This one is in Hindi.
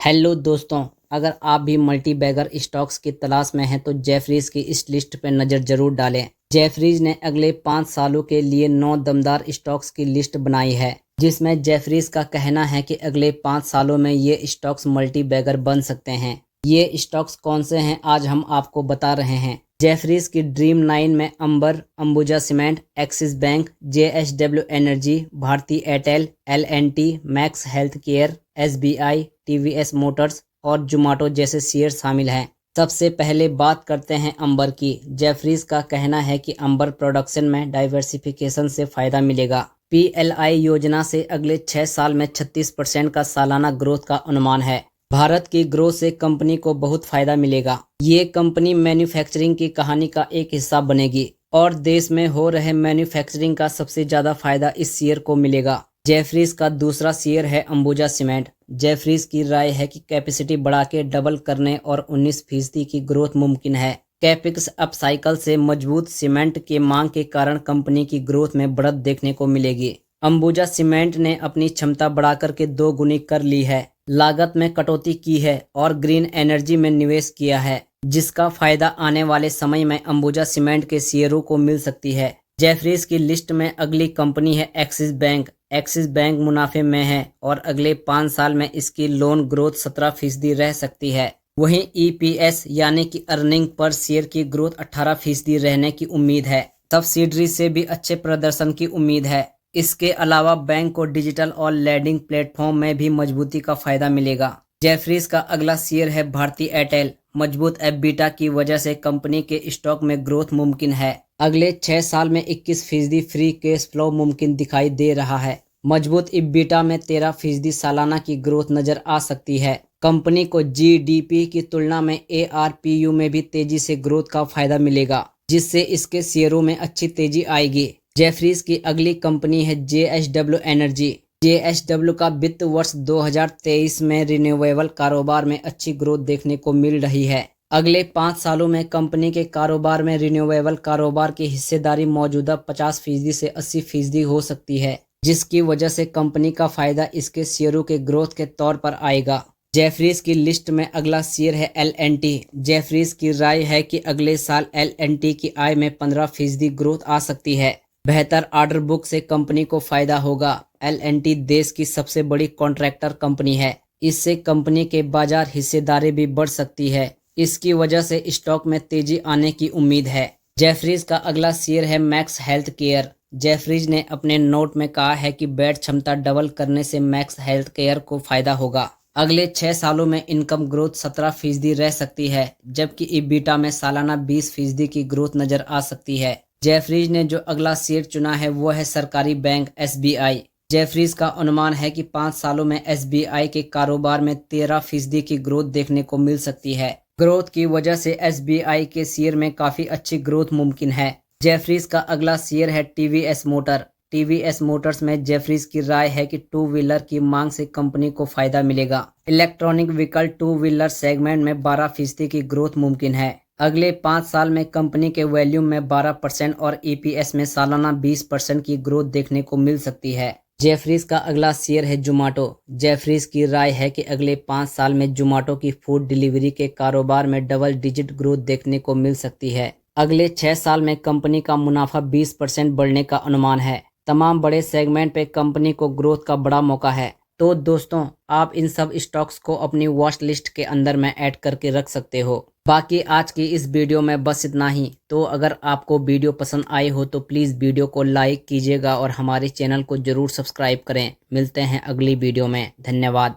हेलो दोस्तों, अगर आप भी मल्टी बैगर स्टॉक्स की तलाश में हैं तो जेफरीज की इस लिस्ट पर नज़र जरूर डालें। जेफरीज ने अगले 5 सालों के लिए 9 दमदार स्टॉक्स की लिस्ट बनाई है, जिसमें जेफरीज का कहना है कि अगले 5 सालों में ये स्टॉक्स मल्टी बैगर बन सकते हैं। ये स्टॉक्स कौन से हैं आज हम आपको बता रहे हैं। जेफरीज की ड्रीम 9 में अंबर, Ambuja cement, Axis bank, JSW energy, Bharti Airtel, L&T, Max health care, SBI, TVS motors और जोमेटो जैसे शेयर शामिल हैं। सबसे पहले बात करते हैं अंबर की। जेफरीज का कहना है कि अंबर प्रोडक्शन में डाइवर्सिफिकेशन से फायदा मिलेगा। PLI योजना से अगले 6 साल में 36% का सालाना ग्रोथ का अनुमान है। भारत की ग्रोथ से कंपनी को बहुत फायदा मिलेगा। ये कंपनी मैन्युफैक्चरिंग की कहानी का एक हिस्सा बनेगी और देश में हो रहे मैन्युफैक्चरिंग का सबसे ज्यादा फायदा इस शेयर को मिलेगा। जेफरीज का दूसरा शेयर है अंबुजा सीमेंट। जेफरीज की राय है कि कैपेसिटी बढ़ा के डबल करने और 19% की ग्रोथ मुमकिन है। कैपेक्स अप साइकिल से मजबूत सीमेंट के मांग के कारण कंपनी की ग्रोथ में बढ़त देखने को मिलेगी। अंबुजा सीमेंट ने अपनी क्षमता बढ़ाकर के 2 गुनी कर ली है, लागत में कटौती की है और ग्रीन एनर्जी में निवेश किया है, जिसका फायदा आने वाले समय में अंबुजा सीमेंट के शेयरों को मिल सकती है। जेफरीज की लिस्ट में अगली कंपनी है एक्सिस बैंक। एक्सिस बैंक मुनाफे में है और अगले 5 साल में इसकी लोन ग्रोथ 17% रह सकती है। वहीं EPS यानी कि अर्निंग पर शेयर की ग्रोथ 18% रहने की उम्मीद है। सब्सिडरी से भी अच्छे प्रदर्शन की उम्मीद है। इसके अलावा बैंक को डिजिटल और लैंडिंग प्लेटफॉर्म में भी मजबूती का फायदा मिलेगा। जेफरीज का अगला शेयर है भारती एयरटेल। मजबूत EBITDA की वजह से कंपनी के स्टॉक में ग्रोथ मुमकिन है। अगले 6 साल में 21% फ्री कैश फ्लो मुमकिन दिखाई दे रहा है। मजबूत EBITDA में 13% सालाना की ग्रोथ नजर आ सकती है। कंपनी को GDP की तुलना में ARPU में भी तेजी से ग्रोथ का फायदा मिलेगा, जिससे इसके शेयरों में अच्छी तेजी आएगी। जेफरीज की अगली कंपनी है JSW एनर्जी। JSW का वित्त वर्ष 2023 में रिन्यूएबल कारोबार में अच्छी ग्रोथ देखने को मिल रही है। अगले 5 सालों में कंपनी के कारोबार में रिन्यूएबल कारोबार की हिस्सेदारी मौजूदा 50% से 80% हो सकती है, जिसकी वजह से कंपनी का फायदा इसके शेयरों के ग्रोथ के तौर पर आएगा। जेफरीज की लिस्ट में अगला शेयर है L&T। जेफरीज की राय है कि अगले साल L&T की आय में 15% ग्रोथ आ सकती है। बेहतर ऑर्डर बुक से कंपनी को फायदा होगा। L&T देश की सबसे बड़ी कॉन्ट्रैक्टर कंपनी है। इससे कंपनी के बाजार हिस्सेदारी भी बढ़ सकती है। इसकी वजह से स्टॉक में तेजी आने की उम्मीद है। जेफरीज का अगला शेयर है मैक्स हेल्थ केयर। जेफरीज ने अपने नोट में कहा है कि बेड क्षमता डबल करने से मैक्स हेल्थ केयर को फायदा होगा। अगले 6 सालों में इनकम ग्रोथ 17% रह सकती है, जबकि EBITDA में सालाना 20% की ग्रोथ नजर आ सकती है। जेफरीज ने जो अगला शेयर चुना है वो है सरकारी बैंक SBI। जेफरीज का अनुमान है कि 5 सालों में SBI के कारोबार में 13% की ग्रोथ देखने को मिल सकती है। ग्रोथ की वजह से SBI के शेयर में काफी अच्छी ग्रोथ मुमकिन है। जेफरीज का अगला शेयर है TVS मोटर। TVS मोटर्स में जेफरीज की राय है कि 2 व्हीलर की मांग से कंपनी को फायदा मिलेगा। इलेक्ट्रॉनिक व्हीकल 2 व्हीलर सेगमेंट में 12% की ग्रोथ मुमकिन है। अगले 5 साल में कंपनी के वॉल्यूम में 12% और EPS में सालाना 20% की ग्रोथ देखने को मिल सकती है। जेफरीज का अगला शेयर है जोमेटो। जेफरीज की राय है कि अगले 5 साल में जोमेटो की फूड डिलीवरी के कारोबार में डबल डिजिट ग्रोथ देखने को मिल सकती है। अगले 6 साल में कंपनी का मुनाफा 20% बढ़ने का अनुमान है। तमाम बड़े सेगमेंट पे कंपनी को ग्रोथ का बड़ा मौका है। तो दोस्तों, आप इन सब स्टॉक्स को अपनी वॉच लिस्ट के अंदर में ऐड करके रख सकते हो। बाकी आज की इस वीडियो में बस इतना ही। तो अगर आपको वीडियो पसंद आई हो तो प्लीज़ वीडियो को लाइक कीजिएगा और हमारे चैनल को जरूर सब्सक्राइब करें। मिलते हैं अगली वीडियो में। धन्यवाद।